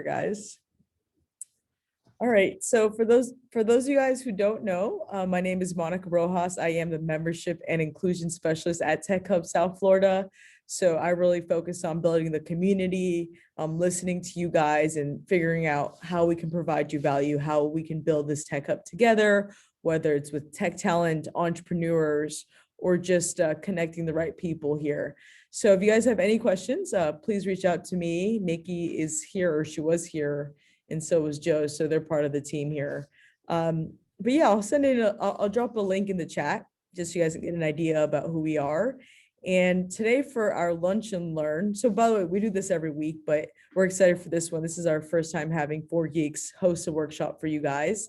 guys. All right, so for those of you guys who don't know, my name is Monica Rojas. I am the membership and inclusion specialist at Tech Hub South Florida. So I really focus on building the community, listening to you guys and figuring out how we can provide you value, how we can build this Tech Hub together, whether it's with tech talent, entrepreneurs, or just connecting the right people here. So if you guys have any questions, please reach out to me. Nikki is here, or she was here, and so was Joe. So they're part of the team here. But yeah, I'll send it. I'll drop a link in the chat just so you guys can get an idea about who we are. And today for our lunch and learn. So by the way, we do this every week, but we're excited for this one. This is our first time having 4Geeks host a workshop for you guys.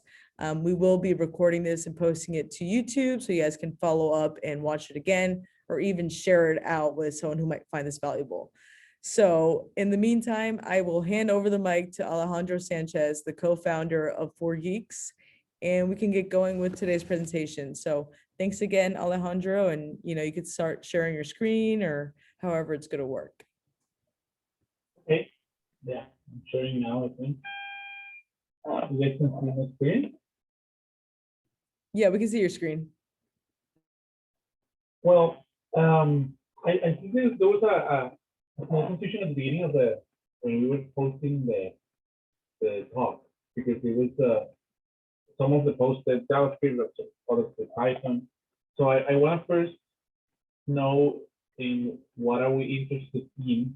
We will be recording this and posting it to YouTube so you guys can follow up and watch it again, or even share it out with someone who might find this valuable. So in the meantime, I will hand over the mic to Alejandro Sanchez, the co-founder of 4Geeks, and we can get going with today's presentation. So thanks again, Alejandro, and you could start sharing your screen or however it's going to work. Okay, yeah, I'm sharing now, I think. You guys can see my screen? Yeah, we can see your screen. Well, I think there was a small confusion at the beginning of when we were posting the talk, because it was some of the posts that JavaScript, others with Python. So I want to first know in what are we interested in,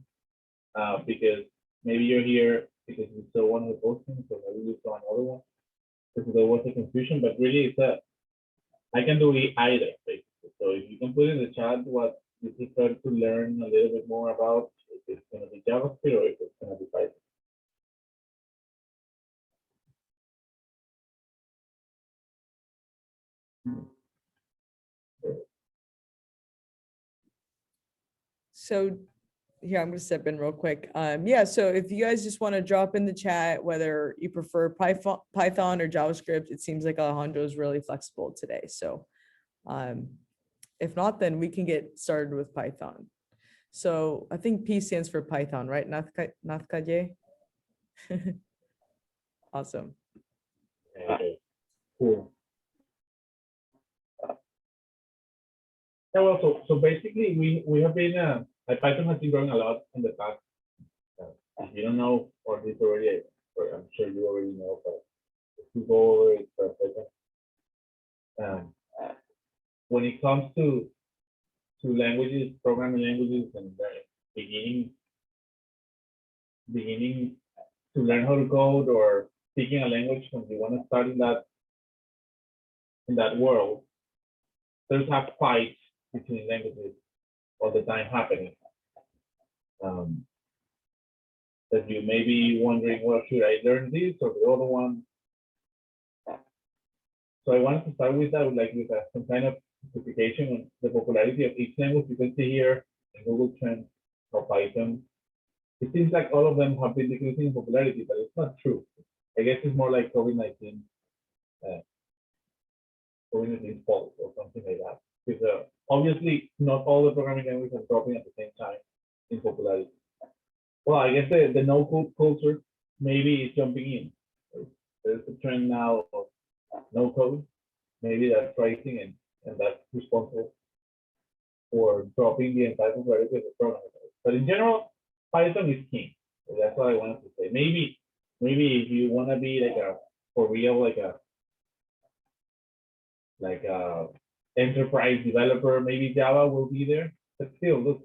because maybe you're here because you saw one of the postings, or maybe you saw another one. Because there was a confusion, but really it's I can do either, basically. So if you can put in the chat what you prefer to learn a little bit more about, if it's going to be JavaScript or if it's going to be Python. So here, I'm going to step in real quick. Yeah, so if you guys just want to drop in the chat, whether you prefer Python or JavaScript, it seems like Alejandro is really flexible today. So if not, then we can get started with Python. So I think P stands for Python, right? Nathkaje? Awesome. Okay, cool. Yeah, well, so basically we have been Python has been growing a lot in the past. If you don't know, or this already, or I'm sure you already know, but if you go over it for a second, when it comes to languages, programming languages, and beginning to learn how to code or speaking a language, when you want to start in that world, there's a fight between languages all the time happening. That you may be wondering, well, should I learn this or the other one? So I wanted to start with that, with some kind of specification on the popularity of each language. You can see here in Google Trends or Python. It seems like all of them have been decreasing in popularity, but it's not true. I guess it's more like COVID-19 fault or something like that. Because obviously not all the programming languages are dropping at the same time in popularity. Well, I guess the no-code culture maybe is jumping in. There's a trend now of no-code. Maybe that's rising and that's responsible for dropping the entire popularity of the programming. But in general, Python is king. So that's what I wanted to say. Maybe if you want to be for real, like a enterprise developer, maybe Java will be there. But still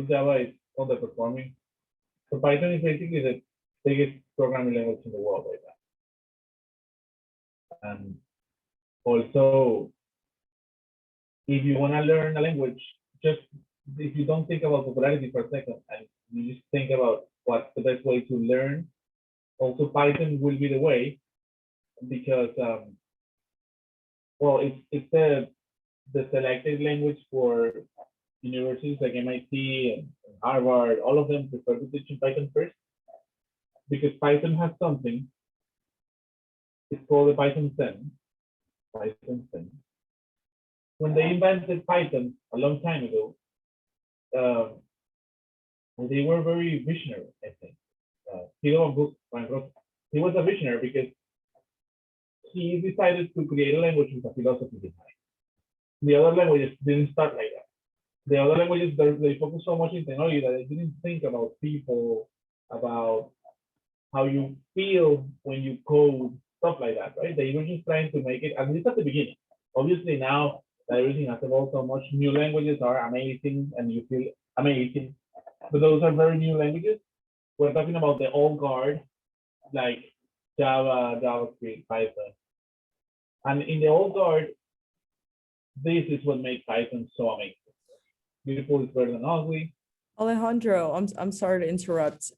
Java is underperforming. So Python is basically the biggest programming language in the world right now. And also, if you want to learn a language, just if you don't think about popularity for a second, and you just think about what's the best way to learn, also Python will be the way, because well, it's the selected language for universities like MIT and Harvard. All of them prefer to teach in Python first, because Python has something. It's called the Python 10. Python 10. When they invented Python a long time ago, they were very visionary, I think. Hero of books, Frank Rojas. He was a visionary because he decided to create a language with a philosophy behind. The other languages didn't start like that. The other languages, they focus so much in technology that they didn't think about people, about how you feel when you code, stuff like that, right? They were just trying to make it, at least at the beginning. Obviously now that everything has evolved so much, new languages are amazing and you feel amazing, but those are very new languages. We're talking about the old guard, like Java, JavaScript, Python. And in the old guard, this is what makes Python so amazing. Beautiful is better than ugly. Alejandro, I'm sorry to interrupt.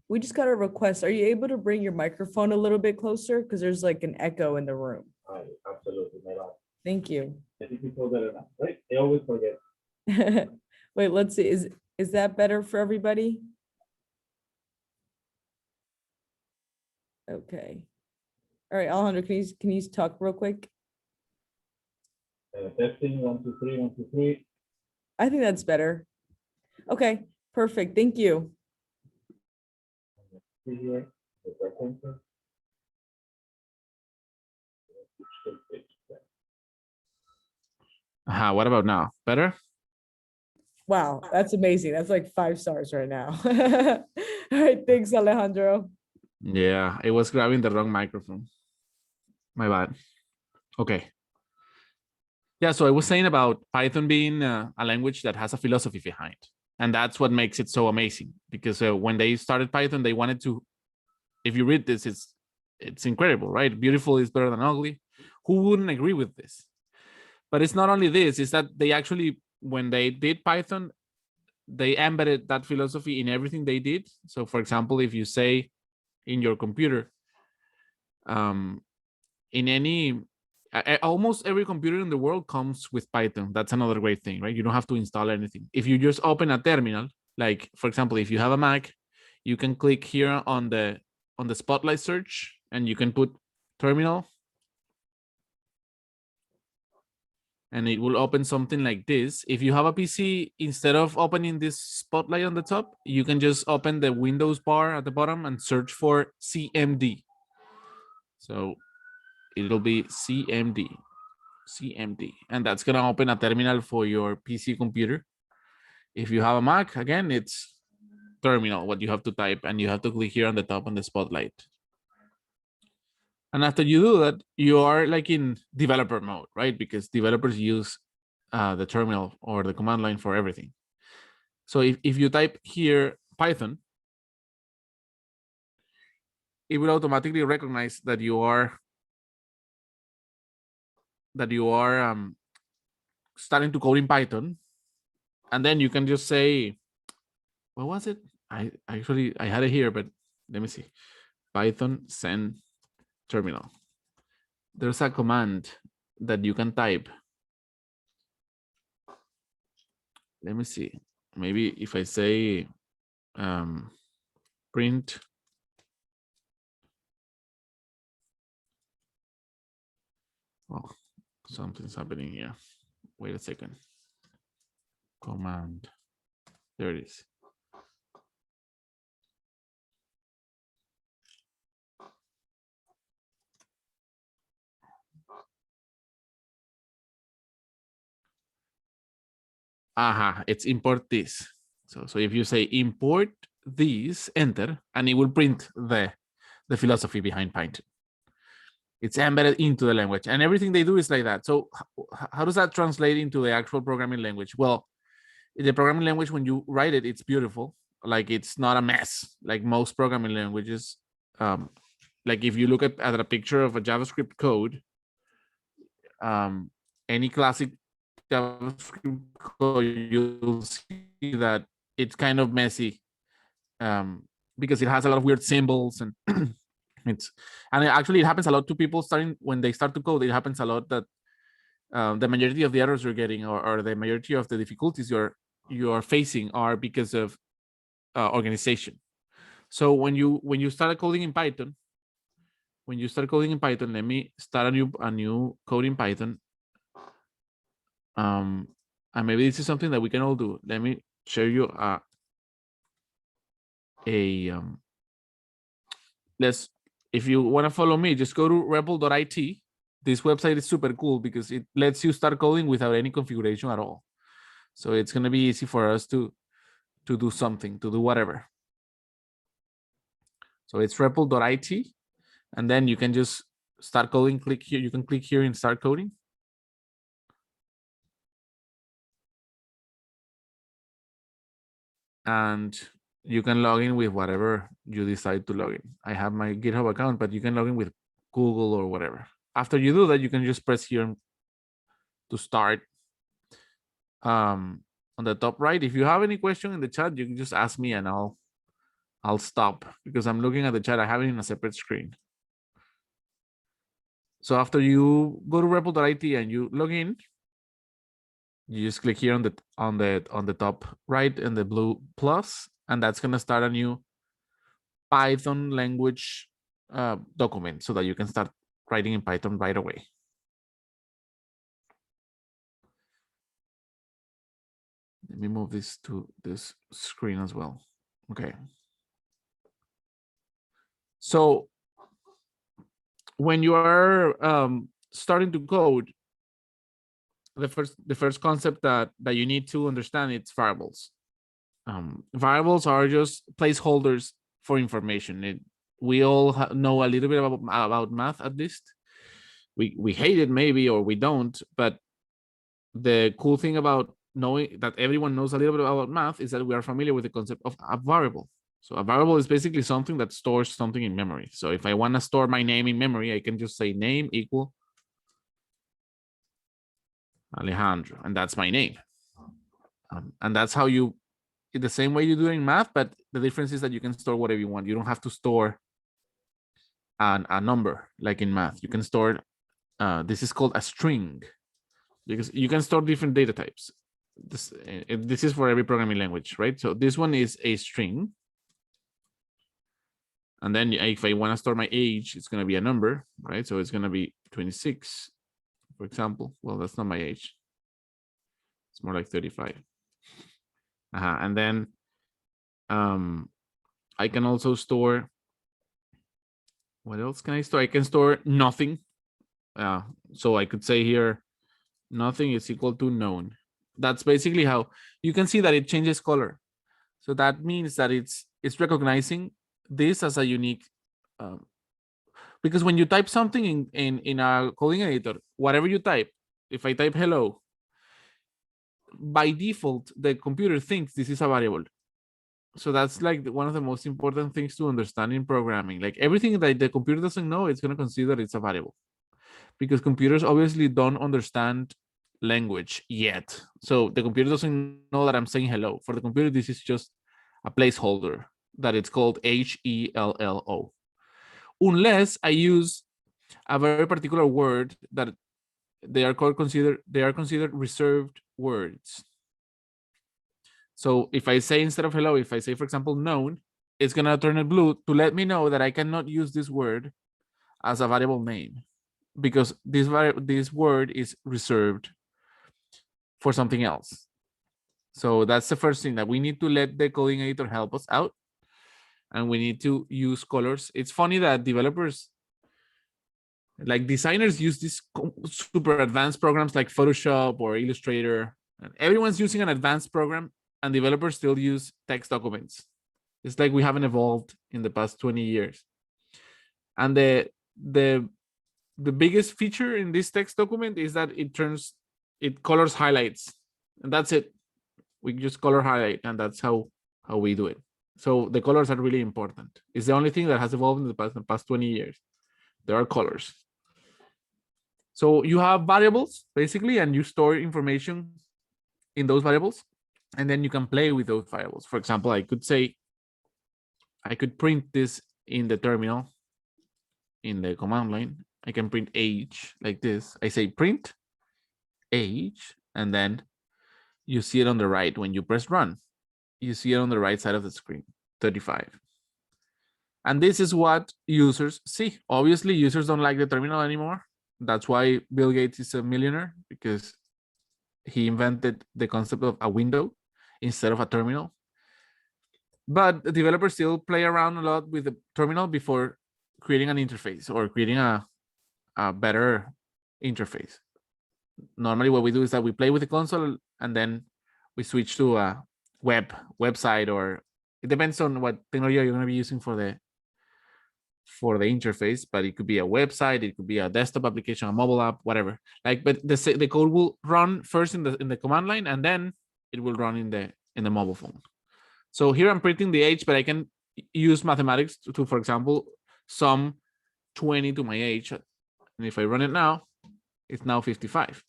We just got a request. Are you able to bring your microphone a little bit closer? Because there's like an echo in the room. Absolutely, my bad. Thank you. I think people better now, right? They always forget. Wait, let's see. Is that better for everybody? Okay. All right, Alejandro, can you talk real quick? Testing 1, 2, 3, 1, 2, 3. I think that's better. Okay, perfect. Thank you. Here, the presenter. What about now? Better? Wow, that's amazing. That's like 5 stars right now. All right, thanks, Alejandro. Yeah, it was grabbing the wrong microphone. My bad. Okay. Yeah, so I was saying about Python being a language that has a philosophy behind. And that's what makes it so amazing. Because when they started Python, they wanted to, if you read this, it's incredible, right? Beautiful is better than ugly. Who wouldn't agree with this? But it's not only this, it's that they actually, when they did Python, they embedded that philosophy in everything they did. So for example, if you say in your computer, in any, almost every computer in the world comes with Python. That's another great thing, right? You don't have to install anything. If you just open a terminal, like for example, if you have a Mac, you can click here on the spotlight search and you can put terminal. And it will open something like this. If you have a PC, instead of opening this spotlight on the top, you can just open the Windows bar at the bottom and search for CMD. So it'll be CMD, and that's gonna open a terminal for your PC computer. If you have a Mac, again, it's terminal, what you have to type, and you have to click here on the top on the spotlight. And after you do that, you are like in developer mode, right? Because developers use the terminal or the command line for everything. So if you type here Python, it will automatically recognize that you are starting to code in Python. And then you can just say, what was it? I had it here, but let me see. Python send terminal. There's a command that you can type. Let me see. Maybe if I say print oh, something's happening here. Wait a second. Command. There it is. It's import this. So if you say import this, enter, and it will print the philosophy behind Python. It's embedded into the language, and everything they do is like that. So how does that translate into the actual programming language? Well, the programming language, when you write it, it's beautiful. Like it's not a mess, like most programming languages. Like if you look at a picture of a JavaScript code, any classic JavaScript code, you'll see that it's kind of messy because it has a lot of weird symbols and actually it happens a lot to people starting when they start to code. It happens a lot that the majority of the errors you're getting or the majority of the difficulties you're facing are because of organization. So when you start coding in Python, let me start a new code in Python. And maybe this is something that we can all do. Let me show you if you want to follow me, just go to rebel.it. This website is super cool because it lets you start coding without any configuration at all. So it's going to be easy for us to do something, to do whatever. So it's rebel.it, and then you can just start coding. Click here. You can click here and start coding. And you can log in with whatever you decide to log in. I have my GitHub account, but you can log in with Google or whatever. After you do that, you can just press here to start. On the top right, if you have any question in the chat, you can just ask me and I'll stop because I'm looking at the chat. I have it in a separate screen. So after you go to rebel.it and you log in, you just click here on the top right in the blue plus, and that's gonna start a new Python language document so that you can start writing in Python right away. Let me move this to this screen as well. Okay. So when you are starting to code, the first concept that you need to understand is variables. Variables are just placeholders for information. We all know a little bit about math at least. We hate it maybe, or we don't, but the cool thing about knowing that everyone knows a little bit about math is that we are familiar with the concept of a variable. So a variable is basically something that stores something in memory. So if I want to store my name in memory, I can just say name equal Alejandro, and that's my name. And that's how you, the same way you do it in math, but the difference is that you can store whatever you want. You don't have to store a number like in math. You can store, this is called a string, because you can store different data types. This is for every programming language, right? So this one is a string. And then if I want to store my age, it's going to be a number, right? So it's going to be 26, for example. Well, that's not my age. It's more like 35. And then I can also store, what else can I store? I can store nothing. So I could say here, nothing is equal to known. That's basically how you can see that it changes color. So that means that it's recognizing this as a unique, because when you type something in a coding editor, whatever you type, if I type hello, by default, the computer thinks this is a variable. So that's like one of the most important things to understand in programming. Like everything that the computer doesn't know, it's going to consider it's a variable, because computers obviously don't understand language yet. So the computer doesn't know that I'm saying hello. For the computer, this is just a placeholder that it's called HELLO. Unless I use a very particular word that they are considered reserved words. So if I say, instead of hello, if I say, for example, known, it's gonna turn it blue to let me know that I cannot use this word as a variable name, because this word is reserved for something else. So that's the first thing, that we need to let the coding editor help us out, and we need to use colors. It's funny that developers, like designers, use these super advanced programs like Photoshop or Illustrator, and everyone's using an advanced program, and developers still use text documents. It's like we haven't evolved in the past 20 years. And the biggest feature in this text document is that it colors highlights, and that's it. We just color highlight, and that's how we do it. So the colors are really important. It's the only thing that has evolved in the past 20 years. There are colors. So you have variables basically, and you store information in those variables, and then you can play with those variables. For example, I could print this in the terminal, in the command line. I can print age like this. I say print age, and then you see it on the right. When you press run, you see it on the right side of the screen, 35. And this is what users see. Obviously, users don't like the terminal anymore. That's why Bill Gates is a millionaire, because he invented the concept of a window instead of a terminal. But the developers still play around a lot with the terminal before creating an interface or creating a better interface. Normally what we do is that we play with the console and then we switch to a website, or it depends on what technology you're going to be using for the interface, but it could be a website, it could be a desktop application, a mobile app, whatever. Like, but the code will run first in the command line, and then it will run in the mobile phone. So here I'm printing the age, but I can use mathematics to for example, sum 20 to my age. And if I run it now, it's now 55.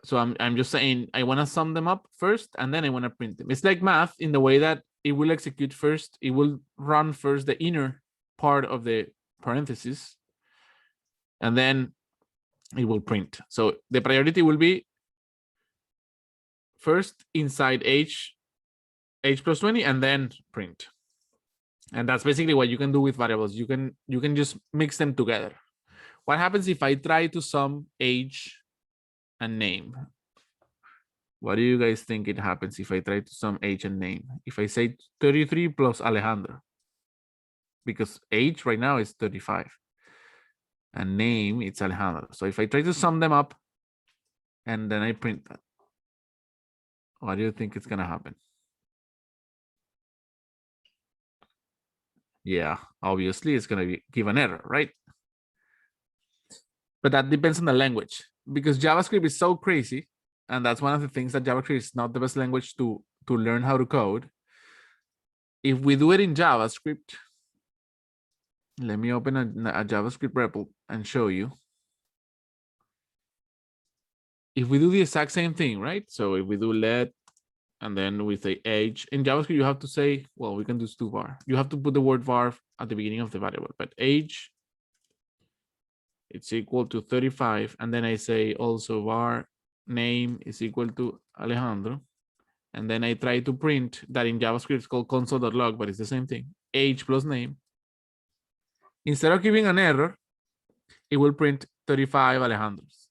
So I'm just saying I want to sum them up first, and then I want to print them. It's like math in the way that it will execute first. It will run first the inner part of the parentheses, and then it will print. So the priority will be first inside age plus 20, and then print. And that's basically what you can do with variables. You can just mix them together. What happens if I try to sum age and name? What do you guys think it happens if I try to sum age and name? If I say 33 plus Alejandro, because age right now is 35 and name it's Alejandro. So if I try to sum them up and then I print that, what do you think is gonna happen? Yeah, obviously it's gonna give an error, right? But that depends on the language, because JavaScript is so crazy. And that's one of the things that JavaScript is not the best language to learn how to code. If we do it in JavaScript, let me open a JavaScript repo and show you. If we do the exact same thing, right? So if we do let, and then we say age, in JavaScript, you have to say, well, we can do to var. You have to put the word var at the beginning of the variable, but age, it's equal to 35. And then I say also var name is equal to Alejandro. And then I try to print that in JavaScript it's called console.log, but it's the same thing. Age plus name. Instead of giving an error, it will print 35 Alejandros.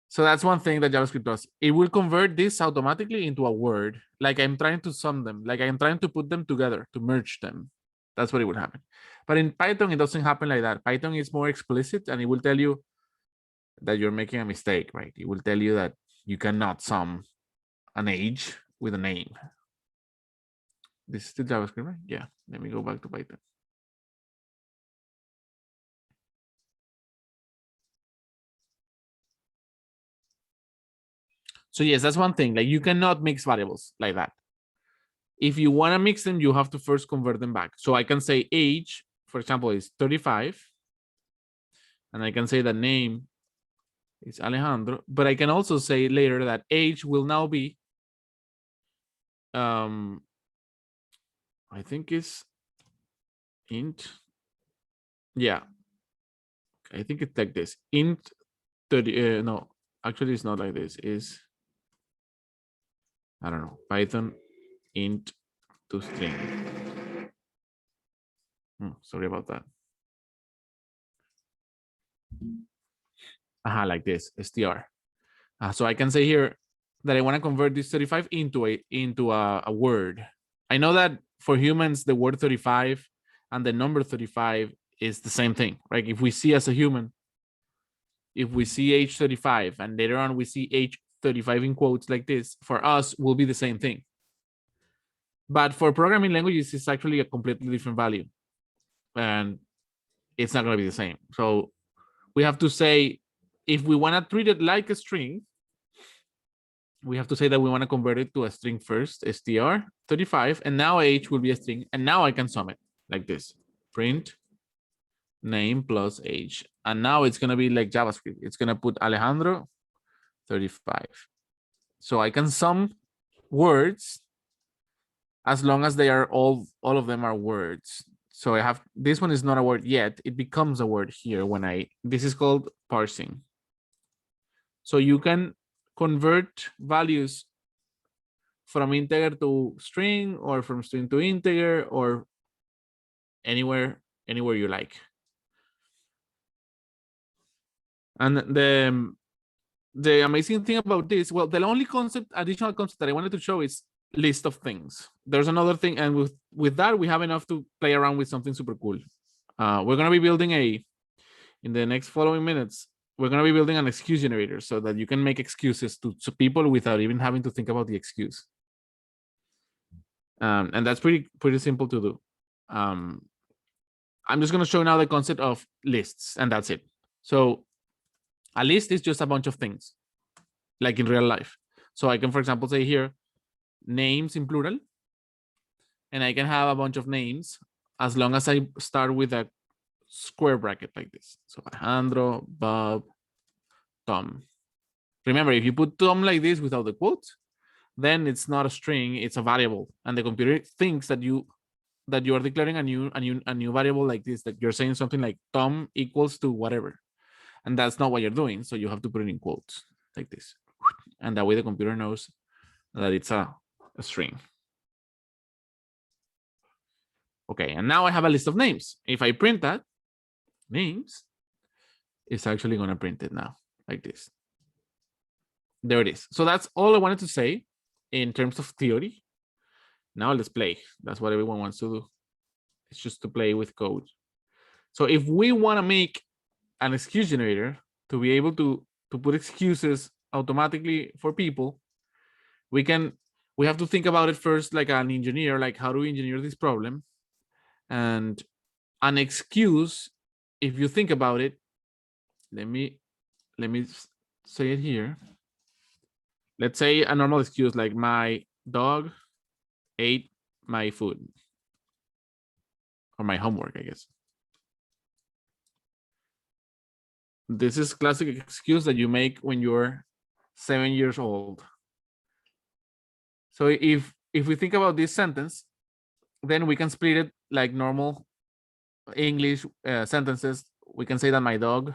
So that's one thing that JavaScript does. It will convert this automatically into a word. Like I'm trying to sum them, like I'm trying to put them together, to merge them. That's what it would happen. But in Python, it doesn't happen like that. Python is more explicit, and it will tell you that you're making a mistake, right? It will tell you that you cannot sum an age with a name. This is the JavaScript, right? Yeah, let me go back to Python. So yes, that's one thing. Like you cannot mix variables like that. If you want to mix them, you have to first convert them back. So I can say age, for example, is 35. And I can say that name is Alejandro. But I can also say later that age will now be, I think it's int. Yeah. I think it's like this. Int 30, no, actually it's not like this. Is, I don't know, Python int to string. Sorry about that. Like this, str. So I can say here that I want to convert this 35 into a word. I know that for humans, the word 35 and the number 35 is the same thing, right? If we see as a human, if we see age 35 and later on we see age 35 in quotes like this, for us will be the same thing. But for programming languages, it's actually a completely different value. And it's not going to be the same. So we have to say, if we want to treat it like a string, we have to say that we want to convert it to a string first, str 35, and now age will be a string, and now I can sum it like this, print name plus age, and now it's going to be like JavaScript. It's going to put Alejandro 35. So I can sum words as long as they are all of them are words. So I have, this one is not a word yet. It becomes a word here when this is called parsing. So you can convert values from integer to string, or from string to integer, or anywhere you like. And the amazing thing about this, well, the only additional concept that I wanted to show is list of things. There's another thing, and with that, we have enough to play around with something super cool. We're gonna be building in the next following minutes, we're gonna be building an excuse generator so that you can make excuses to people without even having to think about the excuse. And that's pretty simple to do. I'm just gonna show now the concept of lists, and that's it. So a list is just a bunch of things, like in real life. So I can, for example, say here, names in plural, and I can have a bunch of names as long as I start with a square bracket like this. So Alejandro, Bob, Tom. Remember, if you put Tom like this without the quotes, then it's not a string, it's a variable, and the computer thinks that you are declaring a new variable like this, that you're saying something like Tom equals to whatever, and that's not what you're doing. So you have to put it in quotes like this, and that way the computer knows that it's a string. Okay, and now I have a list of names. If I print that, names, it's actually going to print it now like this. There it is. So that's all I wanted to say in terms of theory. Now let's play. That's what everyone wants to do. It's just to play with code. So if we want to make an excuse generator to be able to put excuses automatically for people, we have to think about it first like an engineer, like how do we engineer this problem? And an excuse, if you think about it, let me say it here. Let's say a normal excuse like my dog ate my food or my homework, I guess. This is classic excuse that you make when you're 7 years old. So if we think about this sentence, then we can split it like normal English sentences. We can say that my dog,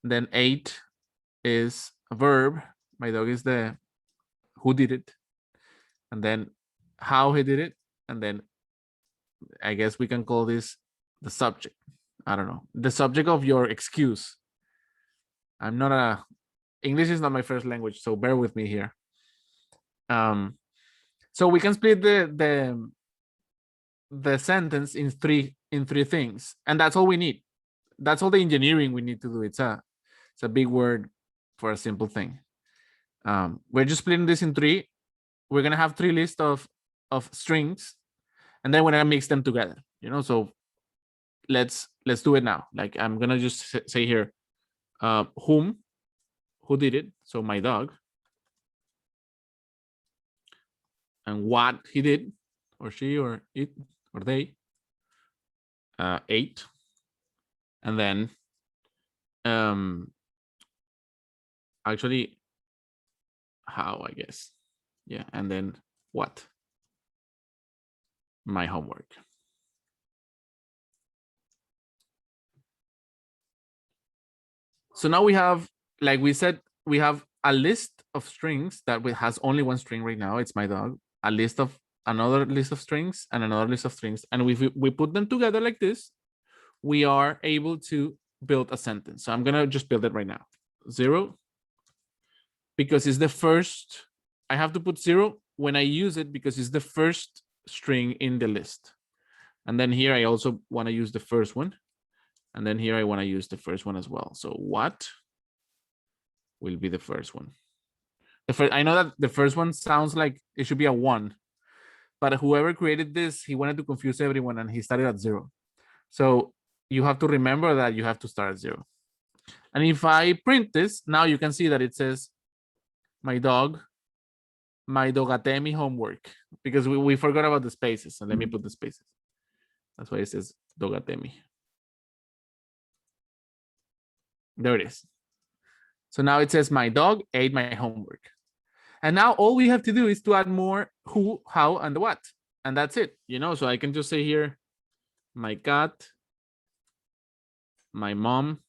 then ate is a verb. My dog is the who did it, and then how he did it, and then I guess we can call this the subject. I don't know, the subject of your excuse. English is not my first language, so bear with me here. So we can split the sentence in three things, and that's all we need. That's all the engineering we need to do. It's a big word for a simple thing. We're just splitting this in three. We're gonna have three lists of strings, and then we're gonna mix them together. So let's do it now. Like I'm gonna just say here, who did it? So my dog, and what he did, or she, or it, or they, ate, and then actually how, I guess, yeah, and then what, my homework. So now we have, like we said, we have a list of strings that has only one string right now. It's my dog. Another list of strings and another list of strings. And if we put them together like this, we are able to build a sentence. So I'm gonna just build it right now. 0, because it's the first. I have to put 0 when I use it because it's the first string in the list. And then here I also want to use the first one. And then here I want to use the first one as well. So what will be the first one? I know that the first one sounds like it should be a 1, but whoever created this, he wanted to confuse everyone and he started at 0. So you have to remember that you have to start at 0. And if I print this, now you can see that it says my dogatemi homework, because we forgot about the spaces. So let me put the spaces. That's why it says dogatemi. There it is. So now it says my dog ate my homework. And now all we have to do is to add more who, how, and what. And that's it. So I can just say here, my cat, my mom,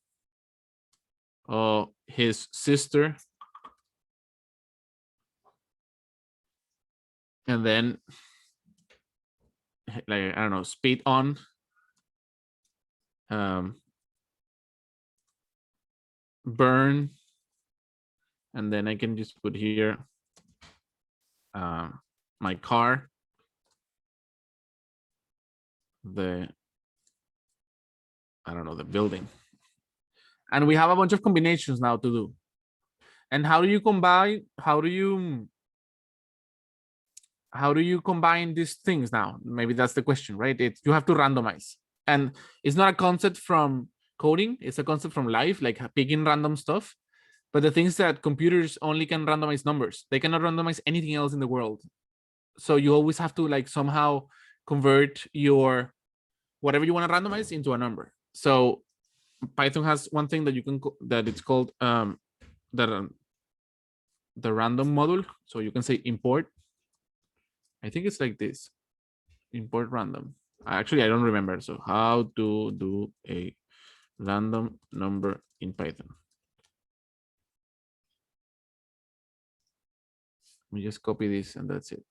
his sister, and then like, I don't know, spit on, burn, and then I can just put here my car, I don't know, the building. And we have a bunch of combinations now to do. And how do you combine, how do you combine these things now? Maybe that's the question, right? You have to randomize. And it's not a concept from coding, it's a concept from life, like picking random stuff. But the things that computers only can randomize numbers. They cannot randomize anything else in the world. So you always have to like somehow convert your whatever you want to randomize into a number. So Python has one thing that you can that it's called the random module. So you can say import. I think it's like this. Import random. Actually, I don't remember. So how to do a random number in Python. Let me just copy this and that's it.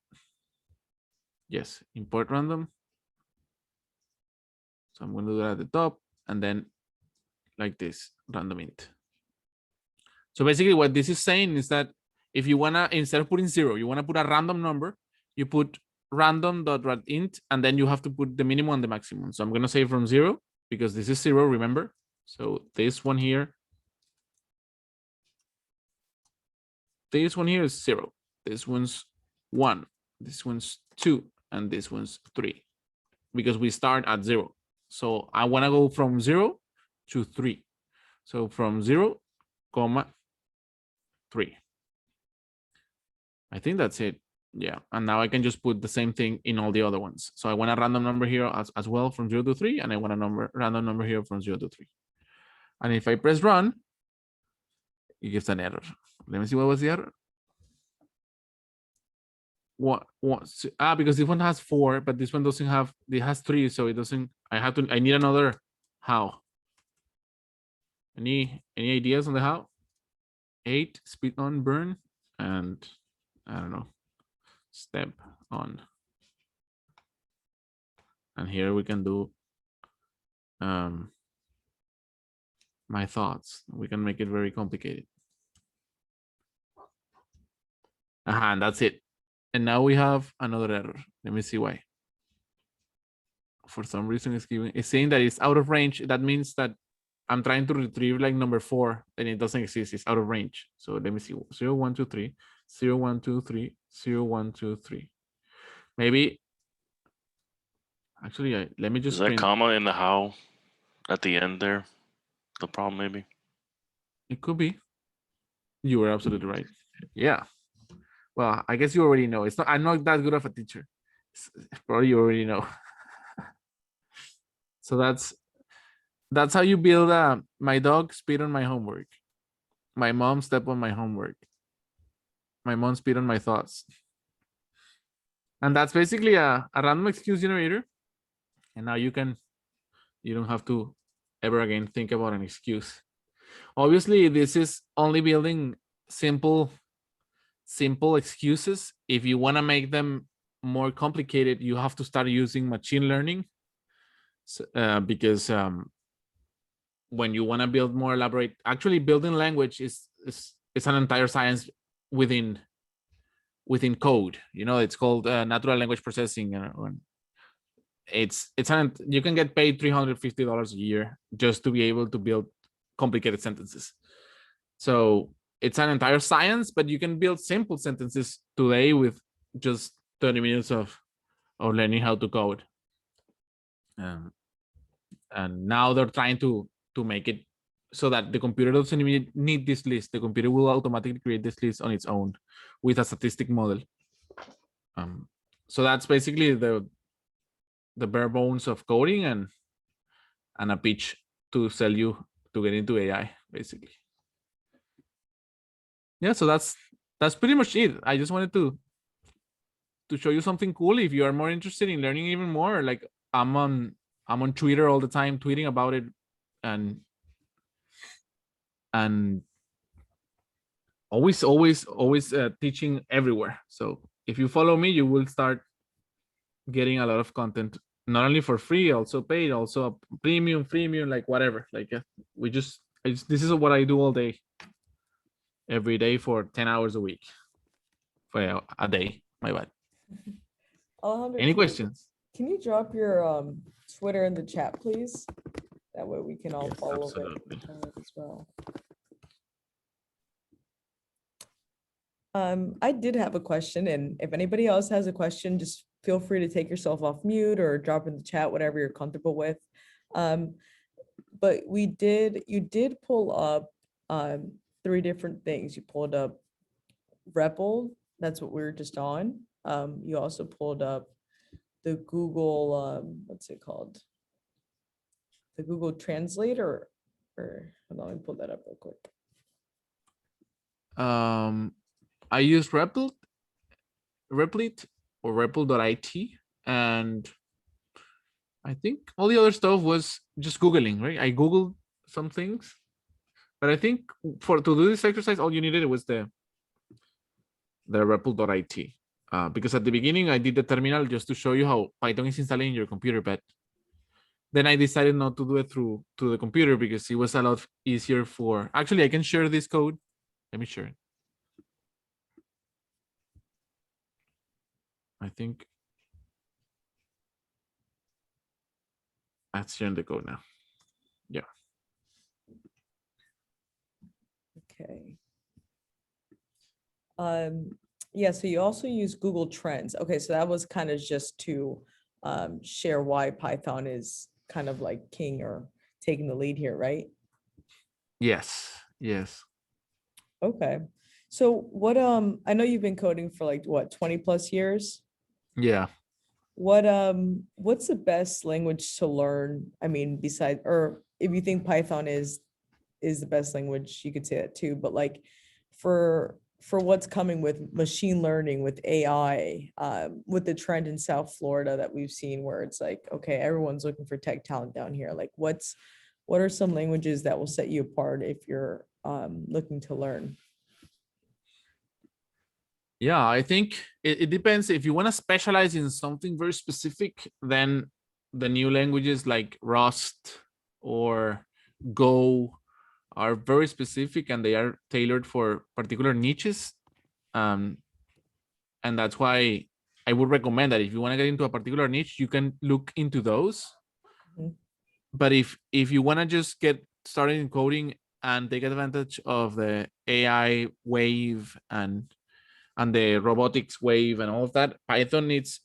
Yes, import random. So I'm going to do that at the top and then like this, random int. So basically what this is saying is that if you want to, instead of putting 0, you want to put a random number, you put random.int and then you have to put the minimum and the maximum. So I'm going to say from 0 because this is 0, remember? So this one here is 0. This one's 1, this one's 2, and this one's 3 because we start at 0. So I want to go from 0 to 3. So from 0, 3. I think that's it. Yeah. And now I can just put the same thing in all the other ones. So I want a random number here as well from 0 to 3. And I want a random number here from 0 to 3. And if I press run, it gives an error. Let me see what was the error. Because this one has 4, but this one doesn't have, it has 3, so it doesn't, I need another how. Any ideas on the how? 8 speed on burn and I don't know, step on. And here we can do my thoughts. We can make it very complicated. And that's it. And now we have another error. Let me see why. For some reason it's saying that it's out of range. That means that I'm trying to retrieve like number 4 and it doesn't exist. It's out of range. So let me see. 0, 1, 2, 3, 0, 1, 2, 3, 0, 1, 2, 3. Maybe. Actually, let me just. Is that comma in the how at the end there the problem maybe? It could be. You were absolutely right. Yeah. Well, I guess you already know. It's not. I'm not that good of a teacher. Probably you already know. So that's how you build my dog spit on my homework. My mom step on my homework. My mom spit on my thoughts. And that's basically a random excuse generator. And now you don't have to ever again think about an excuse. Obviously, this is only building simple excuses. If you want to make them more complicated, you have to start using machine learning. Because when you want to build more elaborate, actually building language is an entire science within code. You know, it's called natural language processing. You can get paid $350 a year just to be able to build complicated sentences. So it's an entire science, but you can build simple sentences today with just 30 minutes of learning how to code. And now they're trying to make it so that the computer doesn't even need this list. The computer will automatically create this list on its own with a statistic model. So that's basically the bare bones of coding and a pitch to sell you to get into AI, basically. Yeah, so that's pretty much it. I just wanted to show you something cool. If you are more interested in learning even more, like I'm on Twitter all the time, tweeting about it, and always teaching everywhere. So if you follow me, you will start getting a lot of content, not only for free, also paid, also premium, like whatever. Like this is what I do all day, every day for 10 hours a week, for a day. My bad. Alejandro, Any can you- questions? Can you drop your Twitter in the chat, please? That way we can all Yes, follow absolutely. it as well. I did have a question, and if anybody else has a question, just feel free to take yourself off mute or drop in the chat, whatever you're comfortable with. But you did pull up 3 different things. You pulled up REPL, that's what we were just on. You also pulled up the Google, what's it called? The Google Translator, or hold on, let me pull that up real quick. I use Replit or Repl.it, and I think all the other stuff was just Googling, right? I Googled some things, but I think to do this exercise, all you needed was the Repl.it. Because at the beginning I did the terminal just to show you how Python is installed in your computer, but then I decided not to do it through the computer because it was a lot easier for. Actually, I can share this code. Let me share it. I think that's sharing the code now. Yeah. Okay. Yeah, so you also use Google Trends. Okay, so that was kind of just to share why Python is kind of like king or taking the lead here, right? Yes. Yes. Okay. So what I know you've been coding for like what, 20 plus years? Yeah. What's the best language to learn? I mean, besides, or if you think Python is the best language, you could say that too, but like for what's coming with machine learning, with AI, with the trend in South Florida that we've seen where it's like, okay, everyone's looking for tech talent down here. Like what are some languages that will set you apart if you're looking to learn? Yeah, I think it depends. If you want to specialize in something very specific, then the new languages like Rust or Go are very specific and they are tailored for particular niches. And that's why I would recommend that if you want to get into a particular niche, you can look into those. Mhm. But if you want to just get started in coding and take advantage of the AI wave and the robotics wave and all of that, Python needs,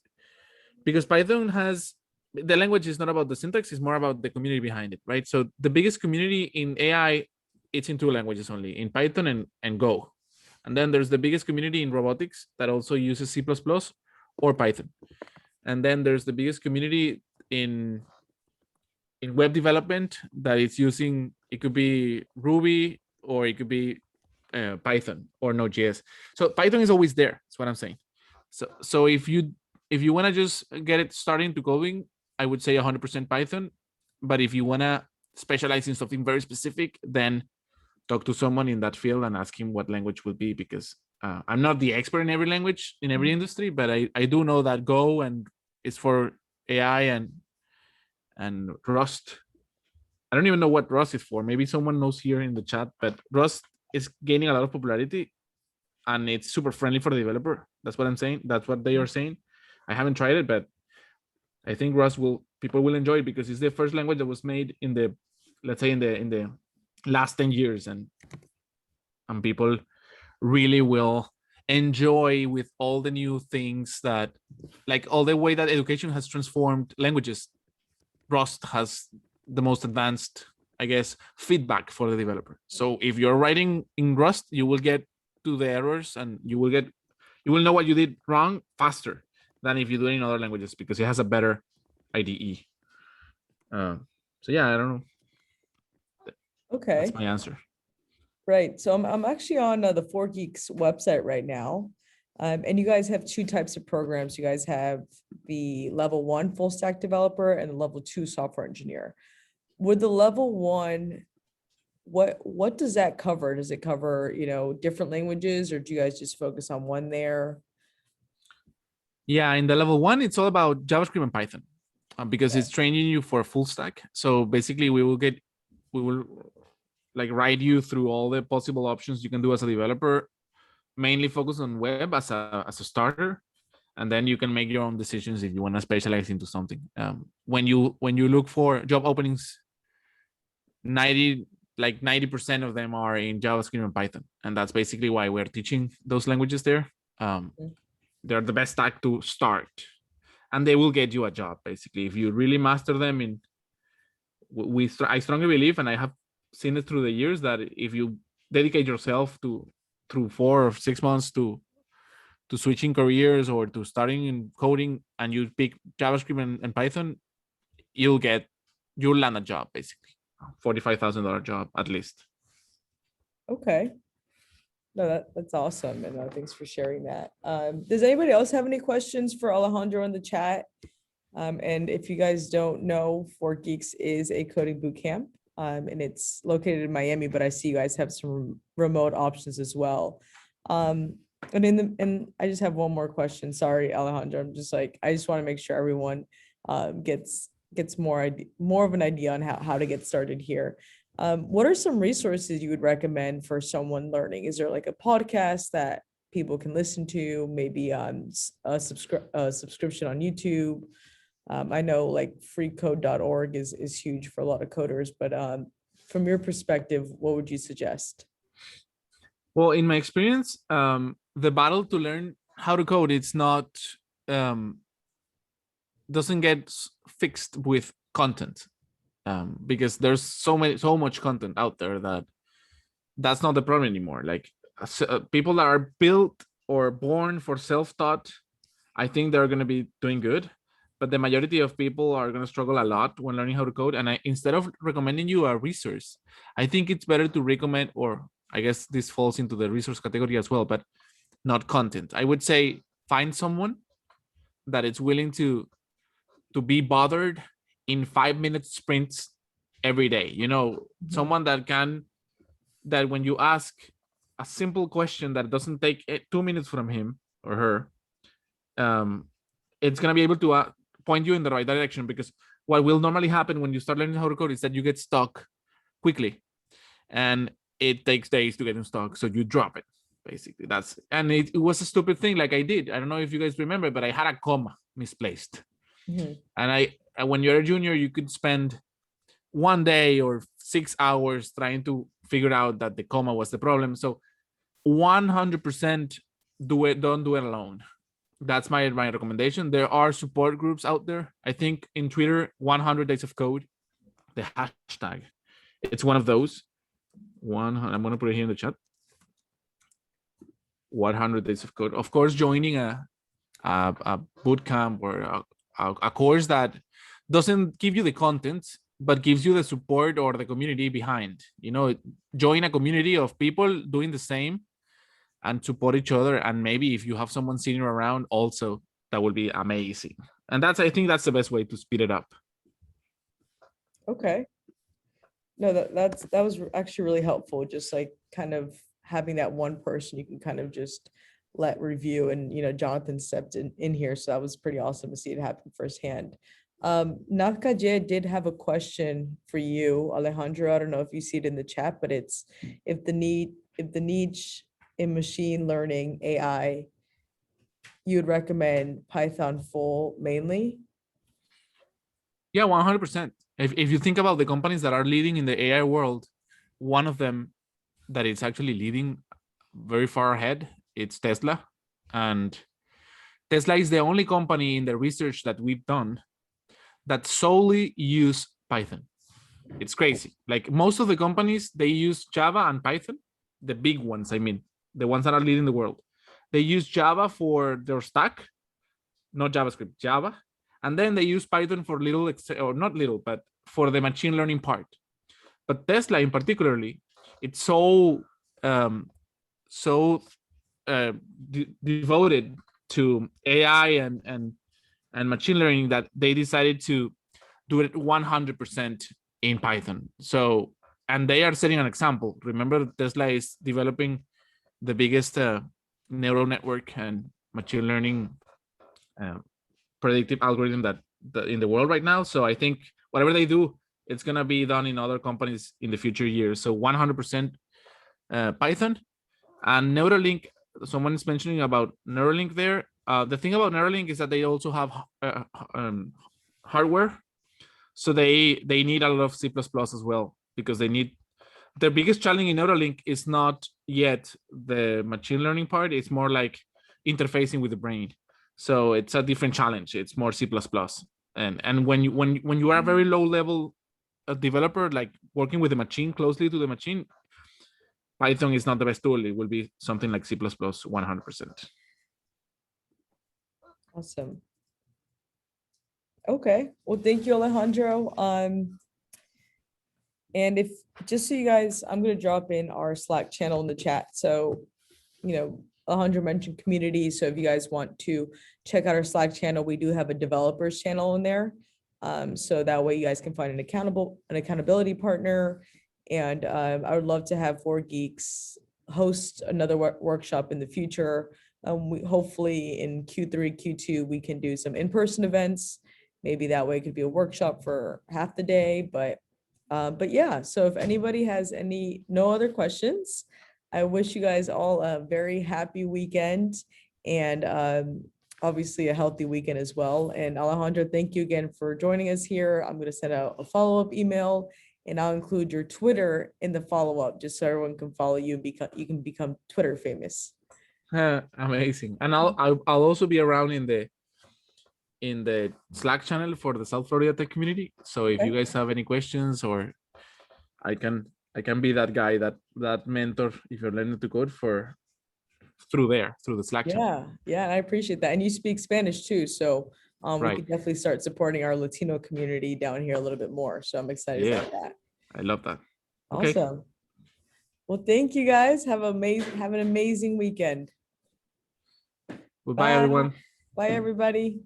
because Python has, the language is not about the syntax, it's more about the community behind it, right? So the biggest community in AI, it's in 2 languages only, in Python and Go. And then there's the biggest community in robotics that also uses C++ or Python. And then there's the biggest community in web development that it's using, it could be Ruby or it could be Python or Node.js. So Python is always there. That's what I'm saying. So if you want to just get it starting to coding, I would say 100% Python. But if you want to specialize in something very specific, then talk to someone in that field and ask him what language would be, because I'm not the expert in every language in every industry, but I do know that Go and it's for AI and Rust. I don't even know what Rust is for. Maybe someone knows here in the chat, but Rust is gaining a lot of popularity and it's super friendly for the developer. That's what I'm saying. That's what they are saying. I haven't tried it, but I think Rust people will enjoy it because it's the first language that was made in the, let's say in the last 10 years, and people really will enjoy with all the new things that, like all the way that education has transformed languages. Rust has the most advanced, I guess, feedback for the developer. So if you're writing in Rust, you will get to the errors and you will know what you did wrong faster than if you do it in other languages because it has a better IDE. So yeah, I don't know. Okay. That's my answer. Right. So I'm actually on the 4Geeks website right now. And you guys have 2 types of programs. You guys have the level 1 full stack developer and the level 2 software engineer. With the level 1, what does that cover? Does it cover, different languages, or do you guys just focus on one there? Yeah, in the level 1, it's all about JavaScript and Python because it's training you for full stack. So basically we will like guide you through all the possible options you can do as a developer, mainly focus on web as a starter. and then you can make your own decisions if you want to specialize into something. When you look for job openings, 90% of them are in JavaScript and Python, and that's basically why we're teaching those languages there. They're the best stack to start, and they will get you a job basically if you really master them. I strongly believe, and I have seen it through the years, that if you dedicate yourself through 4 or 6 months to switching careers or to starting in coding, and you pick JavaScript and Python, you'll land a job, basically $45,000 job at least. Okay. No, that's awesome. And thanks for sharing that. Does anybody else have any questions for Alejandro in the chat? And if you guys don't know, For Geeks is a coding boot camp, and it's located in Miami, but I see you guys have some remote options as well. And I just have one more question. Sorry, Alejandro. I just want to make sure everyone gets more of an idea on how to get started here. What are some resources you would recommend for someone learning? Is there like a podcast that people can listen to, maybe on a subscription on YouTube? I know like freecode.org is huge for a lot of coders, but from your perspective, what would you suggest? Well, in my experience, the battle to learn how to code, it's not doesn't get fixed with content, because there's so much content out there that's not the problem anymore. Like people that are built or born for self-taught, I think they're going to be doing good, but the majority of people are going to struggle a lot when learning how to code. And instead of recommending you a resource, I think it's better to recommend, or I guess this falls into the resource category as well, but not content. I would say find someone that is willing to be bothered in 5-minute sprints every day. Someone that when you ask a simple question that doesn't take 2 minutes from him or her, it's going to be able to point you in the right direction. Because what will normally happen when you start learning how to code is that you get stuck quickly, and it takes days to get unstuck, so you drop it, basically. It was a stupid thing like I did. I don't know if you guys remember, but I had a comma misplaced. And when you're a junior, you could spend 1 day or 6 hours trying to figure out that the comma was the problem. So 100% don't do it alone. That's my recommendation. There are support groups out there. I think in Twitter, 100 Days of Code, the hashtag, it's one of those. I'm going to put it here in the chat. 100 Days of Code. Of course, joining a boot camp or a course that doesn't give you the content, but gives you the support or the community behind. Join a community of people doing the same and support each other. And maybe if you have someone senior around also, that would be amazing. And I think that's the best way to speed it up. Okay. No, that was actually really helpful. Just like kind of having that one person you can kind of just let review, and Jonathan stepped in here, so that was pretty awesome to see it happen firsthand. Nakaje did have a question for you, Alejandro. I don't know if you see it in the chat, but it's if the niche in machine learning AI, you would recommend Python full mainly? Yeah, 100%. If you think about the companies that are leading in the AI world, one of them that is actually leading very far ahead, it's Tesla. And Tesla is the only company in the research that we've done that solely use Python. It's crazy. Like most of the companies, they use Java and Python, the big ones, I mean, the ones that are leading the world. They use Java for their stack, not JavaScript, Java. And then they use Python for not little, but for the machine learning part. But Tesla in particularly, it's so devoted to AI and machine learning that they decided to do it 100% in Python. So, and they are setting an example. Remember, Tesla is developing the biggest neural network and machine learning predictive algorithm that in the world right now. So I think whatever they do, it's going to be done in other companies in the future years. So 100% Python. And Neuralink, someone is mentioning about Neuralink there. The thing about Neuralink is that they also have hardware, so they need a lot of C++ as well, because they need, the biggest challenge in Neuralink is not yet the machine learning part. It's more like interfacing with the brain. So it's a different challenge. It's more C++. And when you are a very low level developer, like working with the machine, closely to the machine, Python is not the best tool. It will be something like C++ 100%. Awesome. Okay, well, thank you, Alejandro. And if, just so you guys, I'm gonna drop in our Slack channel in the chat. So, Alejandro mentioned community. So if you guys want to check out our Slack channel, we do have a developers channel in there. So that way you guys can find an accountability partner. And I would love to have 4Geeks host another workshop in the future. We hopefully in Q3, Q2, we can do some in-person events. Maybe that way it could be a workshop for half the day, but yeah, so if anybody has no other questions, I wish you guys all a very happy weekend and obviously a healthy weekend as well. And Alejandro, thank you again for joining us here. I'm going to send out a follow-up email and I'll include your Twitter in the follow-up just so everyone can follow you and you can become Twitter famous. Amazing. And I'll also be around in the Slack channel for the South Florida tech community. So if you guys have any questions, or I can be that guy, that mentor, if you're learning to code through the Slack channel. Yeah, I appreciate that. And you speak Spanish too, so we Right. can definitely start supporting our Latino community down here a little bit more. So I'm excited about that. I love that. Okay. Awesome. Well, thank you guys. Have an amazing weekend. Goodbye, everyone. Bye, everybody.